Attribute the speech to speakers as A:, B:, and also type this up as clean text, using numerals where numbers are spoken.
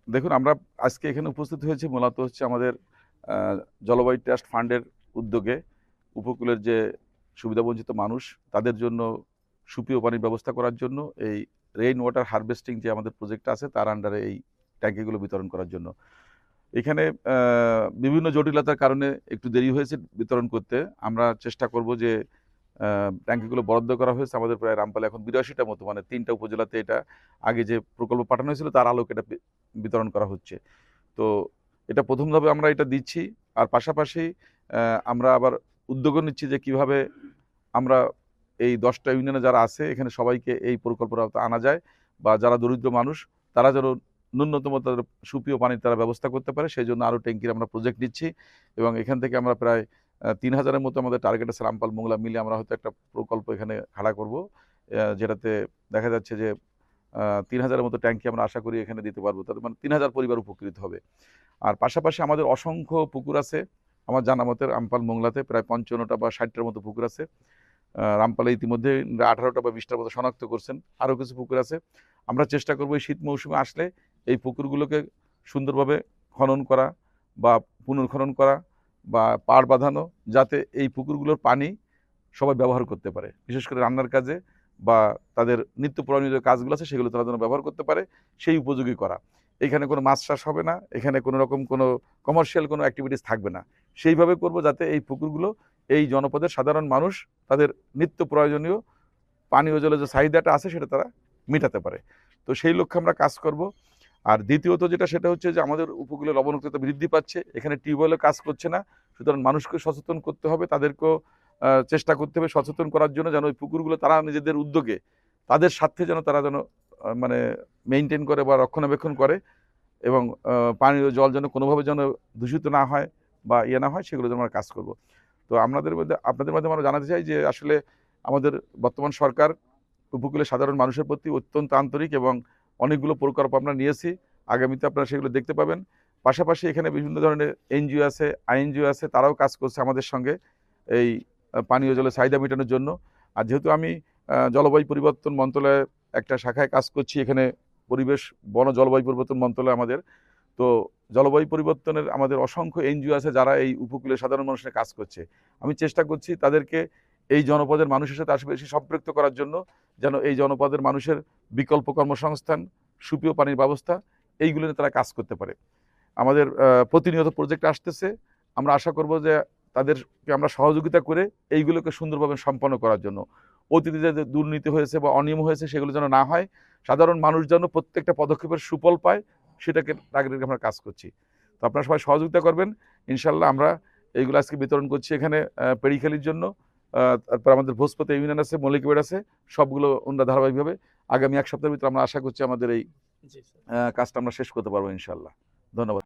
A: দেখুন, আমরা আজকে এখানে উপস্থিত হয়েছি মূলত হচ্ছে আমাদের জলবায়ু ট্রাস্ট ফান্ডের উদ্যোগে উপকূলের যে সুবিধাবঞ্চিত মানুষ তাদের জন্য সুপেয় পানির ব্যবস্থা করার জন্য এই রেইন ওয়াটার হারভেস্টিং যে আমাদের প্রজেক্ট আছে তার আন্ডারে এই ট্যাঙ্কিগুলো বিতরণ করার জন্য। এখানে বিভিন্ন জটিলতার কারণে একটু দেরি হয়েছে বিতরণ করতে। আমরা চেষ্টা করব যে ট্যাঙ্কিগুলো বরাদ্দ করা হয়েছে আমাদের প্রায় রামপালে এখন ৮২টা মতো, মানে ৩টা উপজেলাতে এটা আগে যে প্রকল্প পাঠানো হয়েছিল তার আলোকে এটা বিতরণ করা হচ্ছে। তো এটা প্রথম ধাপে আমরা এটা দিচ্ছি। আর পাশাপাশি আমরা আবার উদ্যোগও নিচ্ছি যে কিভাবে আমরা এই 10টা ইউনিয়নে যারা আছে এখানে সবাইকে এই প্রকল্পের আওতায় আনা যায়, বা যারা দরিদ্র মানুষ তারা যেন ন্যূনতম তাদের সুপেয় পানির তারা ব্যবস্থা করতে পারে, সেই জন্য আরও ট্যাঙ্কির আমরা প্রজেক্ট নিচ্ছি। এবং এখান থেকে আমরা প্রায় ৩,০০০-এর মতো আমাদের টার্গেট আছে, রামপাল মোংলা মিলে আমরা হয়তো একটা প্রকল্প এখানে খাড়া করব, যেটাতে দেখা যাচ্ছে যে ৩,০০০-এর মতো ট্যাঙ্কি আমরা আশা করি এখানে দিতে পারবো, তাতে মানে ৩,০০০ পরিবার উপকৃত হবে। আর পাশাপাশি আমাদের অসংখ্য পুকুর আছে, আমার জানা মতে রামপাল মোংলাতে প্রায় ৫৫টা বা ৬০টার মতো পুকুর আছে। রামপালে ইতিমধ্যে 18টা বা 20টার মতো শনাক্ত করছেন, আরও কিছু পুকুর আছে। আমরা চেষ্টা করবো এই শীত মৌসুমে আসলে এই পুকুরগুলোকে সুন্দরভাবে খনন করা বা পুনর্খনন করা বা পাড় বাঁধানো, যাতে এই পুকুরগুলোর পানি সবাই ব্যবহার করতে পারে, বিশেষ করে রান্নার কাজে বা তাদের নিত্য প্রয়োজনীয় যে কাজগুলো আছে সেগুলো তারা যেন ব্যবহার করতে পারে, সেই উপযোগী করা। এখানে কোনো মাছ চাষ হবে না, এখানে কোনো রকম কোনো কমার্শিয়াল কোনো অ্যাক্টিভিটিস থাকবে না, সেইভাবে করব যাতে এই পুকুরগুলো এই জনপদের সাধারণ মানুষ তাদের নিত্য প্রয়োজনীয় পানীয় জলের যে চাহিদাটা আছে সেটা তারা মেটাতে পারে। তো সেই লক্ষ্যে আমরা কাজ করব। আর দ্বিতীয়ত যেটা, সেটা হচ্ছে যে আমাদের উপকূলের লবণাক্ততা বৃদ্ধি পাচ্ছে, এখানে টিউবওয়েলও কাজ করছে না, সুতরাং মানুষকে সচেতন করতে হবে, তাদেরকেও চেষ্টা করতে হবে সচেতন করার জন্য, যেন ওই পুকুরগুলো তারা নিজেদের উদ্যোগে তাদের স্বার্থে যেন তারা যেন মানে মেনটেন করে বা রক্ষণাবেক্ষণ করে, এবং পানীয় জল যেন কোনোভাবে যেন দূষিত না হয় বা ইয়ে না হয়, সেগুলো যেন আমরা কাজ করব। তো আপনাদের মাধ্যমে আমরা জানাতে চাই যে আসলে আমাদের বর্তমান সরকার উপকূলের সাধারণ মানুষের প্রতি অত্যন্ত আন্তরিক এবং অনেকগুলো প্রকল্প আমরা নিয়েছি, আগামীতে আপনারা সেগুলো দেখতে পাবেন। পাশাপাশি এখানে বিভিন্ন ধরনের এনজিও আছে, আইএনজিও আছে, তারাও কাজ করছে আমাদের সঙ্গে এই পানীয় জলের চাহিদা মেটানোর জন্য। আর যেহেতু আমি জলবায়ু পরিবর্তন মন্ত্রণালয়ের একটা শাখায় কাজ করছি, এখানে পরিবেশ বন জলবায়ু পরিবর্তন মন্ত্রণালয় আমাদের, তো জলবায়ু পরিবর্তনের আমাদের অসংখ্য এনজিও আছে যারা এই উপকূলের সাধারণ মানুষের কাজ করছে। আমি চেষ্টা করছি তাদেরকে এই জনপদের মানুষের সাথে আসলে বেশি সম্পৃক্ত করার জন্য, যেন এই জনপদের মানুষের বিকল্প কর্মসংস্থান, সুপেয় পানির ব্যবস্থা, এইগুলো নিয়ে তারা কাজ করতে পারে। আমাদের প্রতিনিয়ত প্রজেক্ট আসতেছে, আমরা আশা করব যে তাদেরকে আমরা সহযোগিতা করে এইগুলোকে সুন্দরভাবে সম্পন্ন করার জন্য। অতীতে যে দুর্নীতি হয়েছে বা অনিয়ম হয়েছে সেগুলো যেন না হয়, সাধারণ মানুষ যেন প্রত্যেকটা পদক্ষেপের সুফল পায়, সেটাকে টার্গেট আমরা কাজ করছি। তো আপনারা সবাই সহযোগিতা করবেন ইনশাল্লাহ। আমরা এইগুলো আজকে বিতরণ করছি এখানে পেড়িখালির জন্য, তারপর আমাদের ভোজপতি ইউনিয়ন আছে, মল্লিকবেড় আছে, সবগুলো আমরা ধারাবাহিকভাবে আগামী 1 সপ্তাহের ভিতরে আমরা আশা করছি আমাদের এই কাজটা আমরা শেষ করতে পারবো ইনশাল্লাহ। ধন্যবাদ।